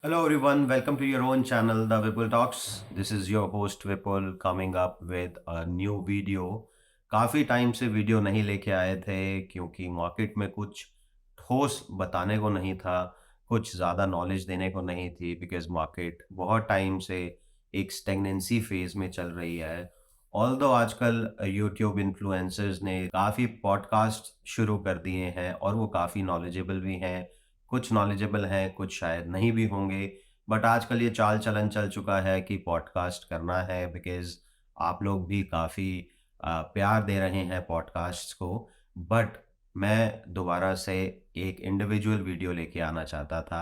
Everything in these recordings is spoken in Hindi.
Hello everyone, welcome to your own channel, The Vipul Talks. This is your host Vipul coming up with a new video. काफ़ी टाइम से वीडियो नहीं लेके आए थे क्योंकि मार्केट में कुछ ठोस बताने को नहीं था, कुछ ज़्यादा नॉलेज देने को नहीं थी बिकॉज़ मार्केट बहुत टाइम से एक स्टेगनेंसी फेज़ में चल रही है। ऑल्दो आजकल यूट्यूब इन्फ्लुएंसर्स ने काफ़ी पॉडकास्ट शुरू कर दिए हैं और वो काफ़ी नॉलेजेबल भी हैं। कुछ नॉलेजेबल हैं, कुछ शायद नहीं भी होंगे, बट आजकल ये चाल-चलन चल चुका है कि पॉडकास्ट करना है बिकॉज़ आप लोग भी काफ़ी प्यार दे रहे हैं पॉडकास्ट्स को। बट मैं दोबारा से एक इंडिविजुअल वीडियो लेके आना चाहता था।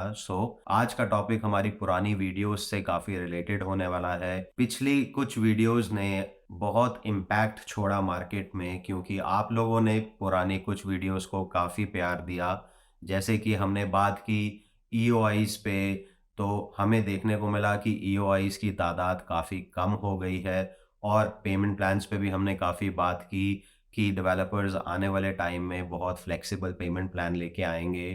आज का टॉपिक हमारी पुरानी वीडियोज़ से काफ़ी रिलेटेड होने वाला है। पिछली कुछ वीडियोज़ ने बहुत इम्पैक्ट छोड़ा मार्केट में क्योंकि आप लोगों ने पुरानी कुछ वीडियोज़ को काफ़ी प्यार दिया। जैसे कि हमने बात की ईओआईज़ पे, तो हमें देखने को मिला कि ईओआईज़ की तादाद काफ़ी कम हो गई है और पेमेंट प्लान्स पे भी हमने काफ़ी बात की कि डेवलपर्स आने वाले टाइम में बहुत फ्लेक्सिबल पेमेंट प्लान लेके आएँगे।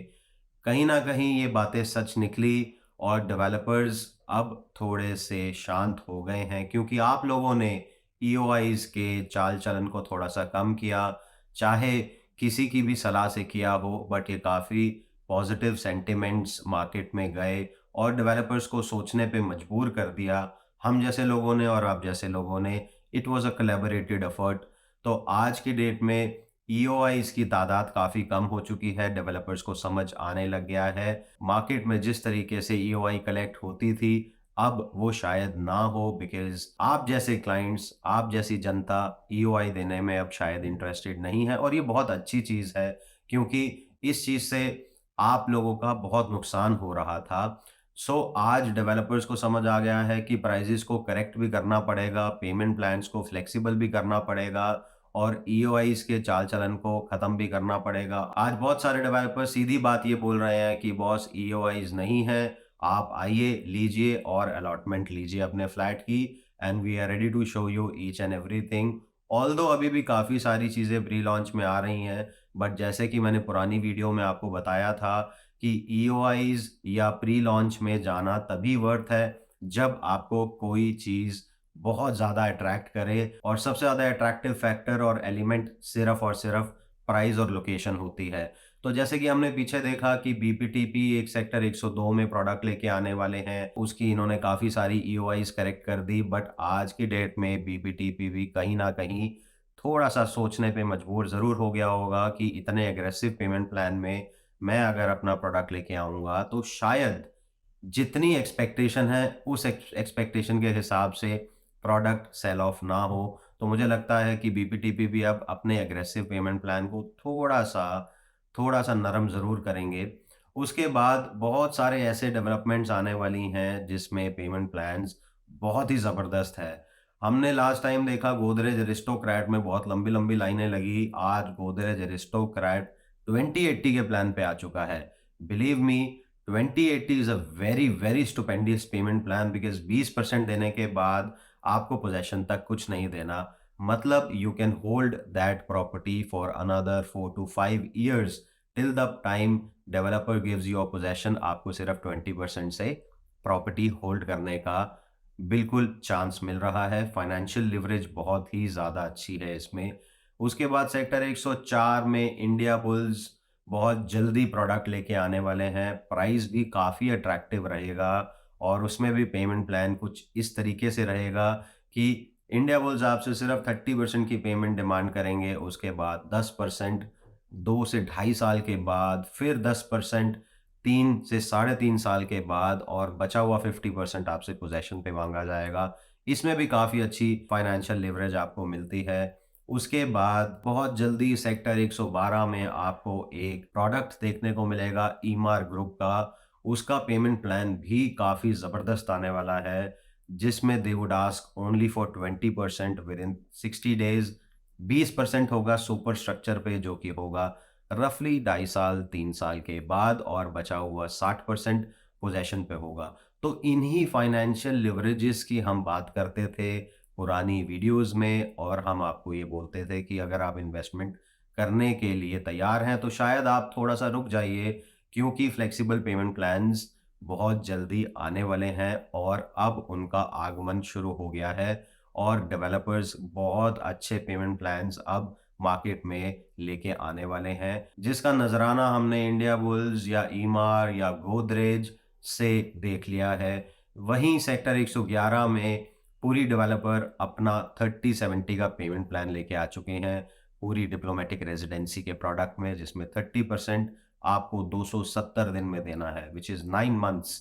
कहीं न कहीं ये बातें सच निकली और डेवलपर्स अब थोड़े से शांत हो गए हैं क्योंकि आप लोगों ने ईओआईज़ के चाल-चलन को थोड़ा-सा कम किया। चाहे किसी की भी सलाह से किया हो, बट ये काफ़ी पॉजिटिव सेंटिमेंट्स मार्केट में गए और डेवलपर्स को सोचने पे मजबूर कर दिया। हम जैसे लोगों ने और आप जैसे लोगों ने, it was a collaborated effort. तो आज की डेट में ईओआईज़ की तादाद काफ़ी कम हो चुकी है, डेवलपर्स को समझ आने लग गया है। मार्केट में जिस तरीके से ईओआई कलेक्ट होती थी, अब वो शायद ना हो बिकॉज़ आप जैसे क्लाइंट्स, आप जैसी जनता ईओआई देने में अब शायद इंटरेस्टेड नहीं है और ये बहुत अच्छी चीज़ है क्योंकि इस चीज़ से आप लोगों का बहुत नुकसान हो रहा था। आज डेवलपर्स को समझ आ गया है कि प्राइसेज़ को करेक्ट भी करना पड़ेगा, पेमेंट प्लान्स को फ्लेक्सिबल भी करना पड़ेगा और ईओआईज़ के चाल-चलन को ख़त्म भी करना पड़ेगा। आज बहुत सारे डेवलपर्स सीधी बात ये बोल रहे हैं कि बॉस ईओआईज़ नहीं है, आप आइए, लीजिए और अलॉटमेंट लीजिए अपने फ्लैट की and we are ready to show you each and everything. Although अभी भी काफ़ी सारी चीज़ें प्री लॉन्च में आ रही हैं, बट जैसे कि मैंने पुरानी वीडियो में आपको बताया था कि ईओआईज़ या प्री लॉन्च में जाना तभी वर्थ है जब आपको कोई चीज़ बहुत ज़्यादा अट्रैक्ट करे और सबसे ज़्यादा अट्रैक्टिव फैक्टर और एलिमेंट सिर्फ़ और सिर्फ़ प्राइस और लोकेशन होती है। तो जैसे कि हमने पीछे देखा कि बीपीटीपी एक सेक्टर 102 में प्रोडक्ट लेके आने वाले हैं, उसकी इन्होंने काफ़ी सारी ईओआईज़ करेक्ट कर दी, बट आज की डेट में बीपीटीपी भी कहीं न कहीं थोड़ा-सा सोचने पे मजबूर ज़रूर हो गया होगा कि इतने एग्रेसिव पेमेंट प्लान में मैं अगर अपना प्रोडक्ट लेके आऊँगा, तो शायद जितनी एक्सपेक्टेशन है, उस एक्सपेक्टेशन के हिसाब से प्रोडक्ट सेल ऑफ ना हो। तो मुझे लगता है कि बीपीटीपी भी अब अपने एग्रेसिव पेमेंट प्लान को थोड़ा-सा नरम ज़रूर करेंगे। उसके बाद बहुत सारे ऐसे डेवलपमेंट्स आने वाली हैं, जिसमें पेमेंट प्लान्स बहुत ही ज़बरदस्त है। हमने लास्ट टाइम देखा गोदरेज अरिस्टोक्रैट में बहुत लंबी-लंबी लाइनें लगी, आज गोदरेज अरिस्टोक्रैट 2080 के प्लान पे आ चुका है। Believe me 2080 is a very, very stupendous payment plan because 20% देने के बाद आपको पोज़ेशन तक कुछ नहीं देना। मतलब you can hold that property for another 4 to 5 years till the time developer gives you a possession. आपको सिर्फ 20% से प्रॉपर्टी होल्ड करने का बिल्कुल चांस मिल रहा है। फाइनेंशियल लिवरेज बहुत ही ज़्यादा अच्छी है इसमें। उसके बाद सेक्टर 104 में इंडिया बुल्स बहुत जल्दी प्रोडक्ट लेके आने वाले हैं। प्राइस भी काफ़ी अट्रैक्टिव रहेगा और उसमें भी पेमेंट प्लान कुछ इस तरीके से रहेगा कि इंडिया बुल्स आपसे सिर्फ 30% की पेमेंट डिमांड करेंगे, उसके बाद 10% 2 से ढाई साल के बाद, फिर 10% 3 से साढ़े 3 साल के बाद और बचा हुआ 50% आपसे पोज़ेशन पे माँगा जाएगा। इसमें भी काफ़ी अच्छी फाइनेंशियल लिवरेज आपको मिलती है। उसके बाद बहुत जल्दी सेक्टर 112 में आपको एक प्रोडक्ट देखने को मिलेगा ईमार ग्रुप का। उसका पेमेंट प्लान भी काफ़ी ज़बरदस्त आने वाला है, जिसमें they would ask only for 20% within 60 days. 20% होगा सुपर स्ट्रक्चर पे जो कि होगा रफ़ली ढाई साल, 3 साल के बाद और बचा हुआ 60% पोज़ेशन पे होगा। तो इन्हीं फाइनेंशियल लिवरेजेस की हम बात करते थे पुरानी वीडियोज़ में और हम आपको ये बोलते थे कि अगर आप इन्वेस्टमेंट करने के लिए तैयार हैं, तो शायद आप थोड़ा-सा रुक जाइए क्योंकि फ्लेक्सिबल पेमेंट प्लान्स बहुत जल्दी आने वाले हैं और अब उनका आगमन शुरू हो गया है और डेवलपर्स बहुत अच्छे पेमेंट प्लान्स अब मार्केट में लेके आने वाले हैं, जिसका नजराना हमने इंडिया बुल्स या ईमार या गोदरेज से देख लिया है। वहीं सेक्टर 111 में पूरी डेवलपर अपना 3070 का पेमेंट प्लान लेके आ चुके हैं पूरी डिप्लोमेटिक रेजिडेंसी के प्रोडक्ट में, जिसमें 30% आपको 270 दिन में देना है, विच इज़ 9 मंथ्स।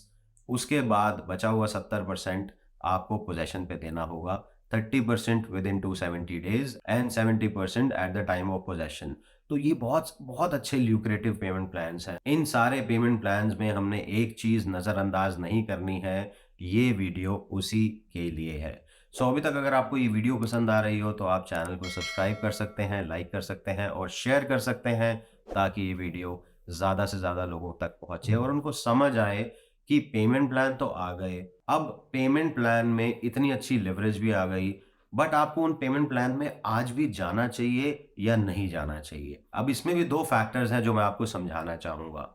उसके बाद बचा हुआ 70% आपको पोजेशन पे देना होगा, 30% with in 270 days and 70% at the time of possession. तो ये बहुत बहुत अच्छे ल्यूक्रेटिव पेमेंट प्लान्स हैं। इन सारे पेमेंट प्लान्स में हमने एक चीज़ नज़रअंदाज नहीं करनी है, ये वीडियो उसी के लिए है। अभी तक अगर आपको ये वीडियो पसंद आ रही हो तो आप चैनल को सब्सक्राइब कर सकते हैं, लाइक कर सकते हैं और शेयर कर सकते हैं, ताकि ये वीडियो ज़्यादा से ज़्यादा लोगों तक पहुँचे और उनको समझ आए कि पेमेंट प्लान तो आ गए। अब पेमेंट प्लान में इतनी अच्छी लिवरेज भी आ गई, बट आपको उन पेमेंट प्लान में आज भी जाना चाहिए या नहीं जाना चाहिए? अब इसमें भी 2 फैक्टर्स हैं जो मैं आपको समझाना चाहूँगा।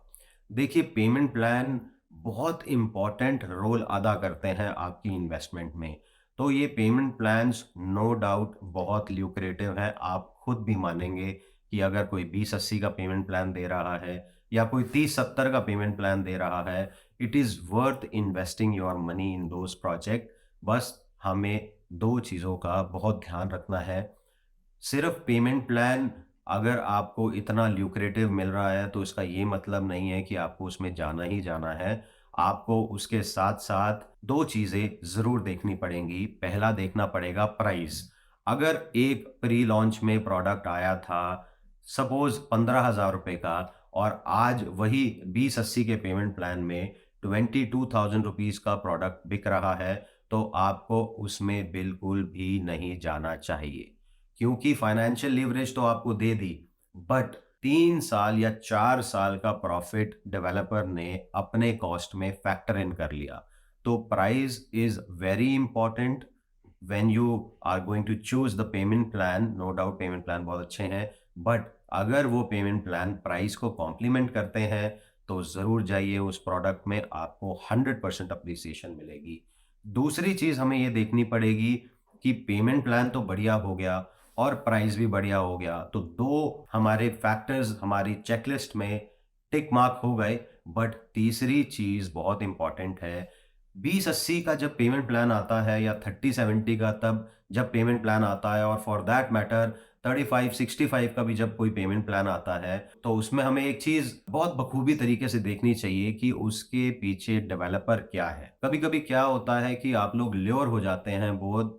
देखिए, पेमेंट प्लान बहुत इम्पोर्टेंट रोल अदा करते हैं आपकी इन्वेस्टमेंट में। तो ये पेमेंट प्लान्स नो डाउट बहुत ल्यूक्रेटिव हैं। आप खुद भी मानेंगे कि अगर कोई 20-80 का पेमेंट प्लान दे रहा है या कोई 30-70 का पेमेंट प्लान दे रहा है, it is worth investing your money in those project. बस हमें 2 चीज़ों का बहुत ध्यान रखना है। सिर्फ पेमेंट प्लान अगर आपको इतना ल्यूक्रेटिव मिल रहा है तो इसका ये मतलब नहीं है कि आपको उसमें जाना ही जाना है। आपको उसके साथ-साथ 2 चीज़ें ज़रूर देखनी पड़ेंगी। पहला देखना पड़ेगा प्राइस। अगर एक प्री लॉन्च में प्रोडक्ट आया था सपोज़ ₹15,000 का और आज वही 2080 के पेमेंट प्लान में ₹22,000 का प्रोडक्ट बिक रहा है, तो आपको उसमें बिल्कुल भी नहीं जाना चाहिए। क्योंकि फाइनेंशियल लीवरेज तो आपको दे दी, बट 3 साल या 4 साल का प्रॉफिट डेवलपर ने अपने कॉस्ट में फैक्टर इन कर लिया। तो price is very important when you are going to choose the payment plan. No doubt payment plan बहुत अच्छे हैं, बट अगर वो पेमेंट प्लान प्राइस को कॉम्प्लीमेंट करते हैं तो ज़रूर जाइए उस प्रोडक्ट में, आपको 100% अप्रिसिएशन मिलेगी। दूसरी चीज़ हमें ये देखनी पड़ेगी कि पेमेंट प्लान तो बढ़िया हो गया और प्राइस भी बढ़िया हो गया, तो 2 हमारे फैक्टर्स हमारी चेकलिस्ट में टिक मार्क हो गए। बट तीसरी चीज़ बहुत इंपॉर्टेंट है। 2080 का जब पेमेंट प्लान आता है या 3070 का तब जब पेमेंट प्लान आता है, और फॉर दैट मैटर 3565 का भी जब कोई पेमेंट प्लान आता है, तो उसमें हमें एक चीज़ बहुत बखूबी तरीके से देखनी चाहिए कि उसके पीछे डेवलपर क्या है। कभी-कभी क्या होता है कि आप लोग ल्योर हो जाते हैं बहुत,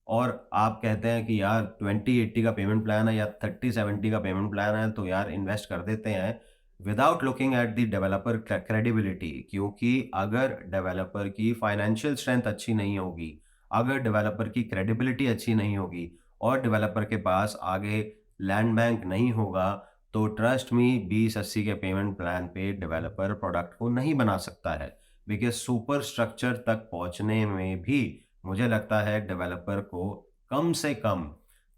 और आप कहते हैं कि यार 2080 का पेमेंट प्लान है या 3070 का पेमेंट प्लान है तो यार इन्वेस्ट कर देते हैं, without looking at the developer credibility. क्योंकि अगर डेवलपर की फाइनेंशियल स्ट्रेंथ अच्छी नहीं होगी, अगर डेवलपर की क्रेडिबिलिटी अच्छी नहीं होगी और डेवलपर के पास आगे लैंड बैंक नहीं होगा, तो ट्रस्ट मी 2080 के पेमेंट प्लान पे डेवलपर प्रोडक्ट को नहीं बना सकता है। बिकॉज सुपर स्ट्रक्चर तक पहुंचने में भी मुझे लगता है डेवलपर को कम से कम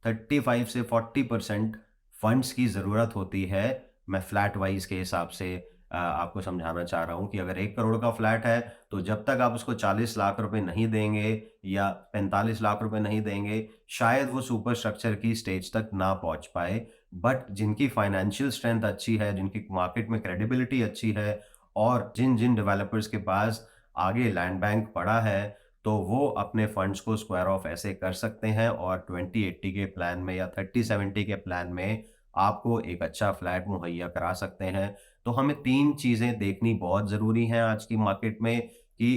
35 से 40% फंड्स की ज़रूरत होती है। मैं फ्लैट वाइज के हिसाब से आपको समझाना चाह रहा हूँ कि अगर 1 करोड़ का फ्लैट है तो जब तक आप उसको 40 लाख रुपए नहीं देंगे या 45 लाख रुपए नहीं देंगे, शायद वो सुपर स्ट्रक्चर की स्टेज तक ना पहुंच पाए। बट जिनकी फाइनेंशियल स्ट्रेंथ अच्छी है, जिनकी मार्केट में क्रेडिबिलिटी अच्छी है और जिन जिन डेवलपर्स के पास आगे लैंड बैंक पड़ा है, तो वो अपने फंड्स को स्क्वायर ऑफ ऐसे कर सकते हैं और 2080 के प्लान में या 3070 के प्लान में आपको एक अच्छा फ्लैट मुहैया करा सकते हैं। तो हमें 3 चीज़ें देखनी बहुत ज़रूरी हैं आज की मार्केट में कि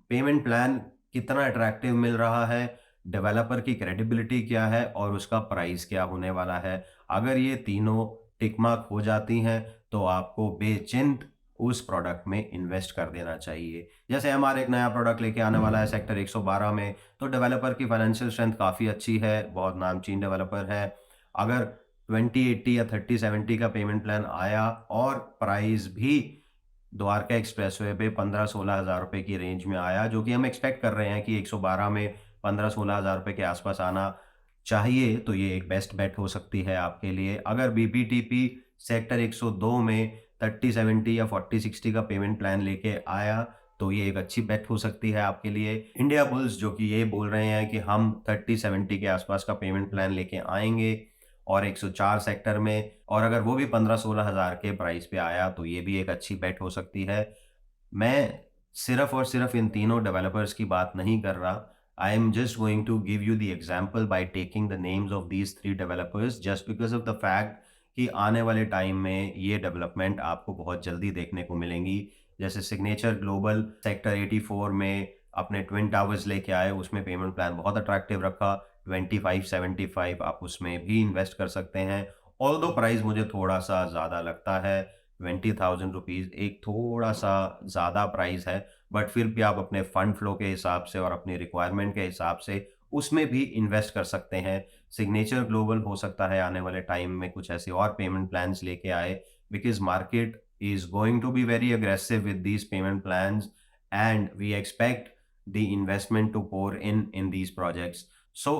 पेमेंट प्लान कितना अट्रैक्टिव मिल रहा है, डेवलपर की क्रेडिबिलिटी क्या है और उसका प्राइस क्या होने वाला है। अगर ये तीनों टिक मार्क हो जाती हैं, तो आपको बेचिंत उस प्रोडक्ट में इन्वेस्ट कर देना चाहिए। जैसे हमारा एक नया प्रोडक्ट लेके आने वाला है सेक्टर 112 में, तो डेवलपर की फाइनेंशियल स्ट्रेंथ काफ़ी अच्छी है, बहुत नामचीन डेवलपर है। अगर 2080 या 3070 का पेमेंट प्लान आया और प्राइस भी द्वारका एक्सप्रेसवे पे 15-16 हज़ार रुपए की रेंज में आया, जो कि हम एक्सपेक्ट कर रहे हैं कि 112 में 15-16 हज़ार रुपए के आसपास आना चाहिए, तो ये एक बेस्ट बेट हो सकती है आपके लिए। अगर बीपीटीपी सेक्टर 102 में 3070 या 4060 का पेमेंट प्लान लेके आया, तो ये एक अच्छी बेट हो सकती है आपके लिए। इंडिया बुल्स जो कि ये बोल रहे हैं कि हम 30-70 के आसपास का पेमेंट प्लान लेके आएँगे और 104 सेक्टर में, और अगर वो भी 15-16 हज़ार के प्राइस पे आया तो ये भी एक अच्छी बेट हो सकती है। मैं सिर्फ और सिर्फ इन तीनों डेवलपर्स की बात नहीं कर रहा। I am just going to give you the example by taking the names of these 3 developers just because of the fact कि आने वाले टाइम में ये डेवलपमेंट आपको बहुत जल्दी देखने को मिलेंगी। जैसे सिग्नेचर ग्लोबल सेक्टर 84 में अपने ट्विन टावर्स लेके आए, उसमें पेमेंट प्लान बहुत अट्रैक्टिव रखा, 25-75 आप उसमें भी इन्वेस्ट कर सकते हैं। ऑल्दो प्राइस मुझे थोड़ा-सा ज़्यादा लगता है, 20,000 रुपीज़ एक थोड़ा-सा ज़्यादा प्राइस है, बट फिर भी आप अपने फंड फ्लो के हिसाब से और अपनी रिक्वायरमेंट के हिसाब से उसमें भी इन्वेस्ट कर सकते हैं। सिग्नेचर ग्लोबल हो सकता है आने वाले टाइम में कुछ ऐसे और पेमेंट प्लान्स लेके आए, because market is going to be very aggressive with these payment plans and we expect the investment to pour in these projects. So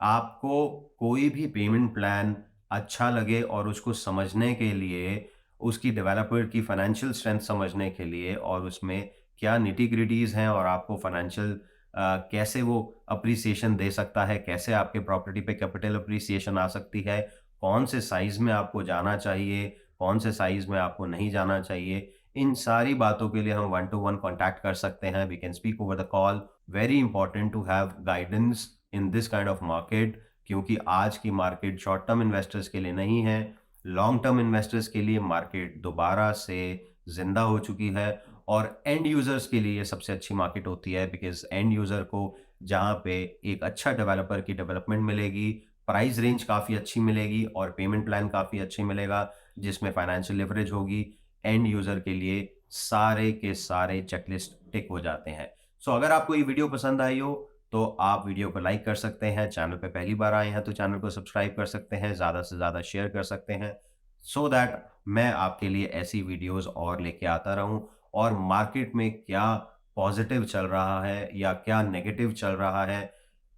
आपको कोई भी पेमेंट प्लान अच्छा लगे और उसको समझने के लिए, उसकी डेवलपर की फाइनेंशियल स्ट्रेंथ समझने के लिए और उसमें क्या निटी-ग्रिटीज़ हैं और आपको फाइनेंशियल कैसे वो अप्रिसिएशन दे सकता है, कैसे आपके प्रॉपर्टी पे कैपिटल अप्रिसिएशन आ सकती है, कौन से साइज़ में आपको जाना चाहिए, कौन से साइज़ में आपको नहीं जाना चाहिए, इन सारी बातों के लिए हम वन टू वन कॉन्टैक्ट कर सकते हैं। We can speak over the call. Very important to have guidance in this kind of market, क्योंकि आज की मार्केट शॉर्ट टर्म इन्वेस्टर्स के लिए नहीं है, लॉन्ग टर्म इन्वेस्टर्स के लिए मार्केट दोबारा से ज़िंदा हो चुकी है और एंड यूज़र्स के लिए ये सबसे अच्छी मार्केट होती है, बिकॉज़ एंड यूज़र को जहाँ पे एक अच्छा डेवलपर की डेवलपमेंट मिलेगी, प्राइस रेंज काफ़ी अच्छी मिलेगी और पेमेंट प्लान काफ़ी अच्छी मिलेगा, जिसमें फाइनेंशियल लिवरेज होगी, एंड यूज़र के लिए सारे के सारे चेकलिस्ट टिक हो जाते हैं। सो अगर आपको ये वीडियो पसंद आई हो, तो आप वीडियो को लाइक कर सकते हैं, चैनल पे पहली बार आए हैं तो चैनल को सब्सक्राइब कर सकते हैं, ज़्यादा से ज़्यादा शेयर कर सकते हैं, सो दैट मैं आपके लिए ऐसी वीडियोज़ और लेके आता रहूँ और मार्केट में क्या पॉज़िटिव चल रहा है या क्या नेगेटिव चल रहा है,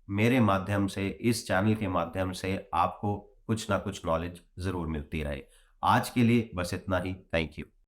मेरे माध्यम से, इस चैनल के माध्यम से आपको कुछ ना कुछ नॉलेज ज़रूर मिलती रहे। आज के लिए बस इतना ही। Thank you.